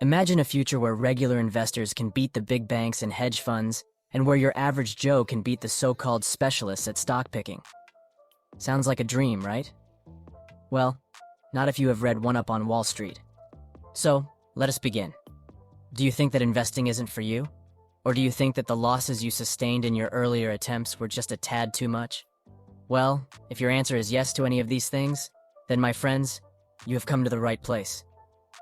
Imagine a future where regular investors can beat the big banks and hedge funds, and where your average Joe can beat the so-called specialists at stock picking. Sounds like a dream, right? Well, not if you have read One Up on Wall Street. So, let us begin. Do you think that investing isn't for you? Or do you think that the losses you sustained in your earlier attempts were just a tad too much? Well, if your answer is yes to any of these things, then my friends, you have come to the right place.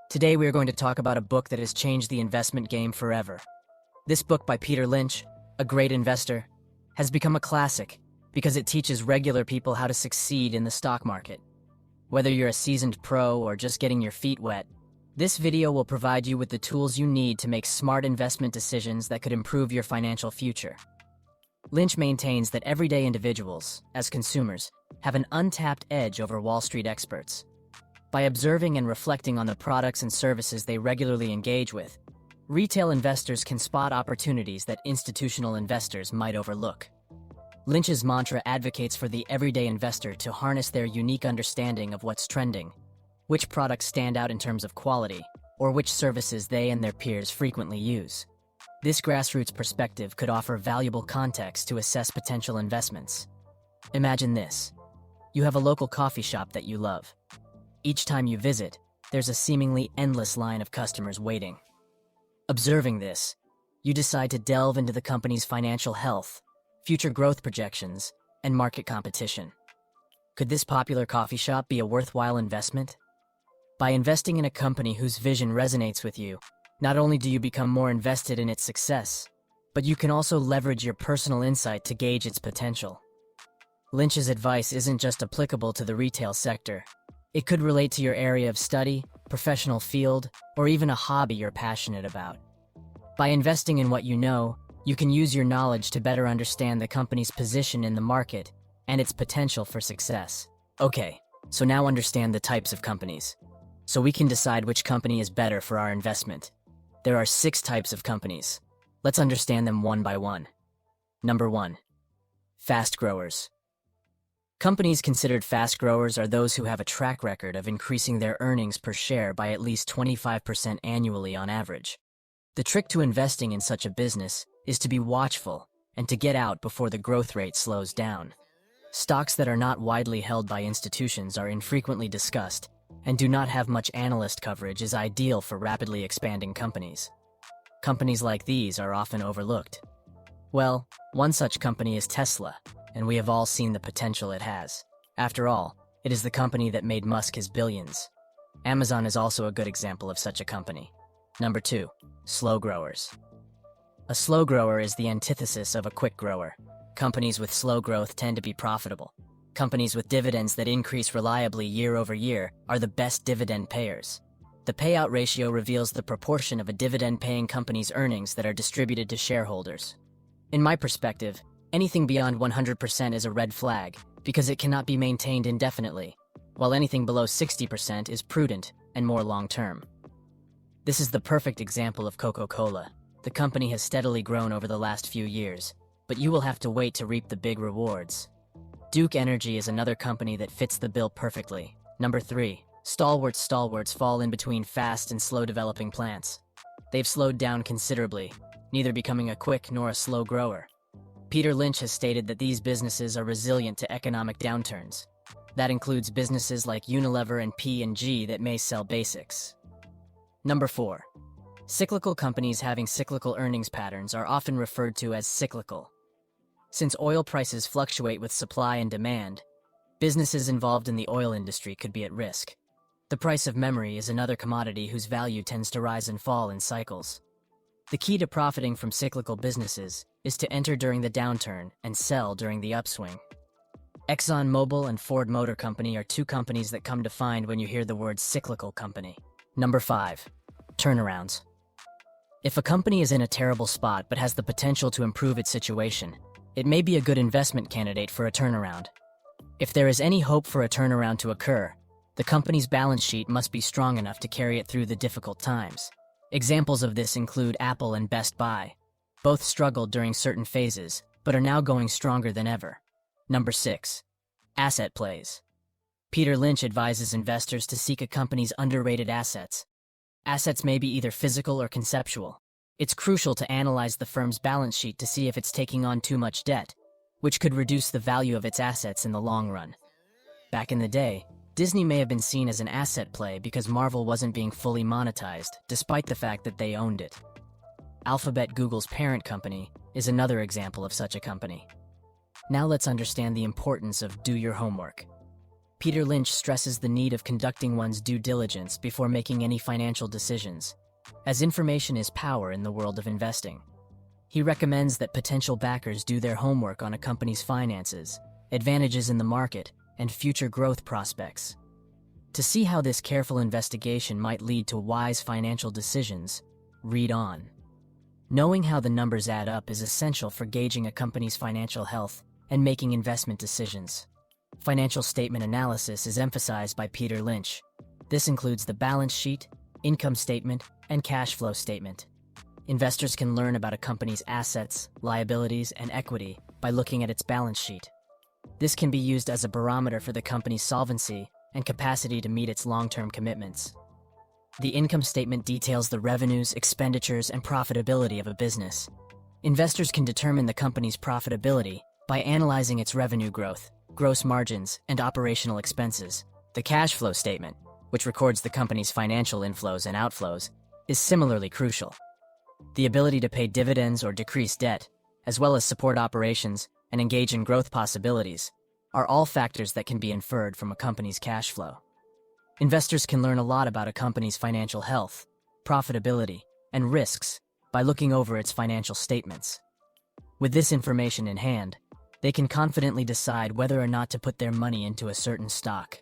Today we are going to talk about a book that has changed the investment game forever. This book by Peter Lynch, a great investor, has become a classic because it teaches regular people how to succeed in the stock market. Whether you're a seasoned pro or just getting your feet wet, this video will provide you with the tools you need to make smart investment decisions that could improve your financial future. Lynch maintains that everyday individuals, as consumers, have an untapped edge over Wall Street experts. By observing and reflecting on the products and services they regularly engage with, retail investors can spot opportunities that institutional investors might overlook. Lynch's mantra advocates for the everyday investor to harness their unique understanding of what's trending, which products stand out in terms of quality, or which services they and their peers frequently use. This grassroots perspective could offer valuable context to assess potential investments. Imagine this. You have a local coffee shop that you love. Each time you visit, there's a seemingly endless line of customers waiting. Observing this, you decide to delve into the company's financial health, future growth projections, and market competition. Could this popular coffee shop be a worthwhile investment? By investing in a company whose vision resonates with you, not only do you become more invested in its success, but you can also leverage your personal insight to gauge its potential. Lynch's advice isn't just applicable to the retail sector. It could relate to your area of study, professional field, or even a hobby you're passionate about. By investing in what you know, you can use your knowledge to better understand the company's position in the market and its potential for success. Okay, so now understand the types of companies, so we can decide which company is better for our investment. There are 6 types of companies. Let's understand them one by one. Number 1. Fast growers. Companies considered fast growers are those who have a track record of increasing their earnings per share by at least 25% annually on average. The trick to investing in such a business is to be watchful and to get out before the growth rate slows down. Stocks that are not widely held by institutions are infrequently discussed and do not have much analyst coverage is ideal for rapidly expanding companies. Companies like these are often overlooked. Well, one such company is Tesla, and we have all seen the potential it has. After all, it is the company that made Musk his billions. Amazon is also a good example of such a company. Number 2. Slow growers. A slow grower is the antithesis of a quick grower. Companies with slow growth tend to be profitable. Companies with dividends that increase reliably year over year are the best dividend payers. The payout ratio reveals the proportion of a dividend-paying company's earnings that are distributed to shareholders. In my perspective, anything beyond 100% is a red flag because it cannot be maintained indefinitely, while anything below 60% is prudent and more long-term. This is the perfect example of Coca-Cola. The company has steadily grown over the last few years, but you will have to wait to reap the big rewards. Duke Energy is another company that fits the bill perfectly. Number 3. Stalwarts fall in between fast and slow developing plants. They've slowed down considerably, neither becoming a quick nor a slow grower. Peter Lynch has stated that these businesses are resilient to economic downturns. That includes businesses like Unilever and P&G that may sell basics. Number 4. Cyclical companies having cyclical earnings patterns are often referred to as cyclical. Since oil prices fluctuate with supply and demand, businesses involved in the oil industry could be at risk. The price of memory is another commodity whose value tends to rise and fall in cycles. The key to profiting from cyclical businesses is to enter during the downturn and sell during the upswing. ExxonMobil and Ford Motor Company are 2 companies that come to mind when you hear the word cyclical company. Number 5. Turnarounds. If a company is in a terrible spot but has the potential to improve its situation, it may be a good investment candidate for a turnaround. If there is any hope for a turnaround to occur, the company's balance sheet must be strong enough to carry it through the difficult times. Examples of this include Apple and Best Buy. Both struggled during certain phases, but are now going stronger than ever. Number 6. Asset plays. Peter Lynch advises investors to seek a company's underrated assets. Assets may be either physical or conceptual. It's crucial to analyze the firm's balance sheet to see if it's taking on too much debt, which could reduce the value of its assets in the long run. Back in the day, Disney may have been seen as an asset play because Marvel wasn't being fully monetized, despite the fact that they owned it. Alphabet, Google's parent company, is another example of such a company. Now let's understand the importance of do your homework. Peter Lynch stresses the need of conducting one's due diligence before making any financial decisions, as information is power in the world of investing. He recommends that potential backers do their homework on a company's finances, advantages in the market, and future growth prospects. To see how this careful investigation might lead to wise financial decisions, read on. Knowing how the numbers add up is essential for gauging a company's financial health and making investment decisions. Financial statement analysis is emphasized by Peter Lynch. This includes the balance sheet, income statement, and cash flow statement. Investors can learn about a company's assets, liabilities, and equity by looking at its balance sheet. This can be used as a barometer for the company's solvency and capacity to meet its long-term commitments. The income statement details the revenues, expenditures, and profitability of a business. Investors can determine the company's profitability by analyzing its revenue growth, gross margins, and operational expenses. The cash flow statement, which records the company's financial inflows and outflows, is similarly crucial. The ability to pay dividends or decrease debt, as well as support operations and engage in growth possibilities, are all factors that can be inferred from a company's cash flow. Investors can learn a lot about a company's financial health, profitability, and risks by looking over its financial statements. With this information in hand, they can confidently decide whether or not to put their money into a certain stock.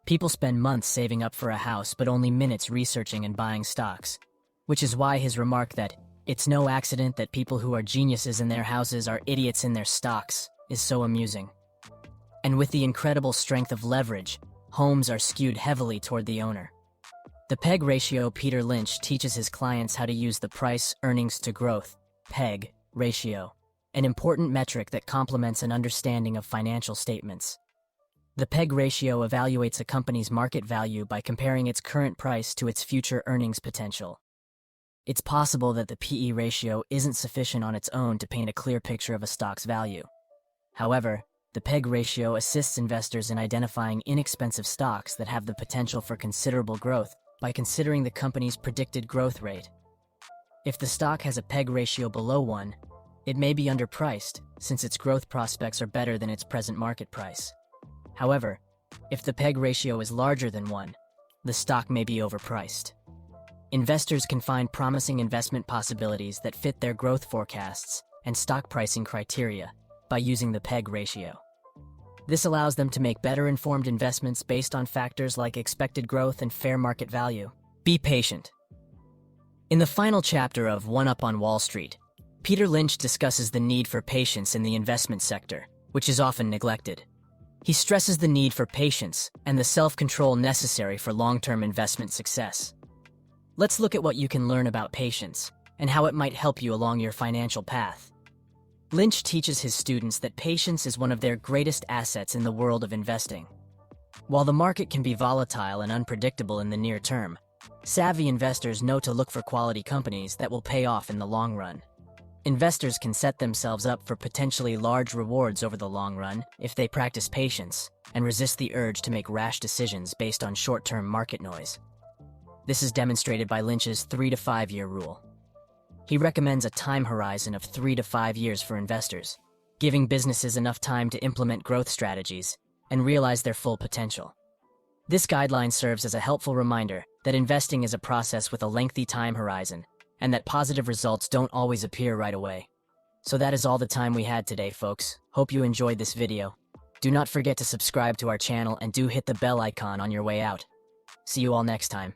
People spend months saving up for a house but only minutes researching and buying stocks, which is why his remark that it's no accident that people who are geniuses in their houses are idiots in their stocks is so amusing. And with the incredible strength of leverage, homes are skewed heavily toward the owner. The PEG ratio. Peter Lynch teaches his clients how to use the price earnings to growth PEG ratio, an important metric that complements an understanding of financial statements. The PEG ratio evaluates a company's market value by comparing its current price to its future earnings potential. It's possible that the PE ratio isn't sufficient on its own to paint a clear picture of a stock's value. However, the PEG ratio assists investors in identifying inexpensive stocks that have the potential for considerable growth by considering the company's predicted growth rate. If the stock has a PEG ratio below 1, it may be underpriced since its growth prospects are better than its present market price. However, if the PEG ratio is larger than 1, the stock may be overpriced. Investors can find promising investment possibilities that fit their growth forecasts and stock pricing criteria by using the PEG ratio. This allows them to make better informed investments based on factors like expected growth and fair market value. Be patient. In the final chapter of One Up on Wall Street, Peter Lynch discusses the need for patience in the investment sector, which is often neglected. He stresses the need for patience and the self-control necessary for long-term investment success. Let's look at what you can learn about patience and how it might help you along your financial path. Lynch teaches his students that patience is one of their greatest assets in the world of investing. While the market can be volatile and unpredictable in the near term, savvy investors know to look for quality companies that will pay off in the long run. Investors can set themselves up for potentially large rewards over the long run if they practice patience and resist the urge to make rash decisions based on short-term market noise. This is demonstrated by Lynch's 3 to 5 year rule. He recommends a time horizon of 3 to 5 years for investors, giving businesses enough time to implement growth strategies and realize their full potential. This guideline serves as a helpful reminder that investing is a process with a lengthy time horizon and that positive results don't always appear right away. So that is all the time we had today, folks. Hope you enjoyed this video. Do not forget to subscribe to our channel and do hit the bell icon on your way out. See you all next time.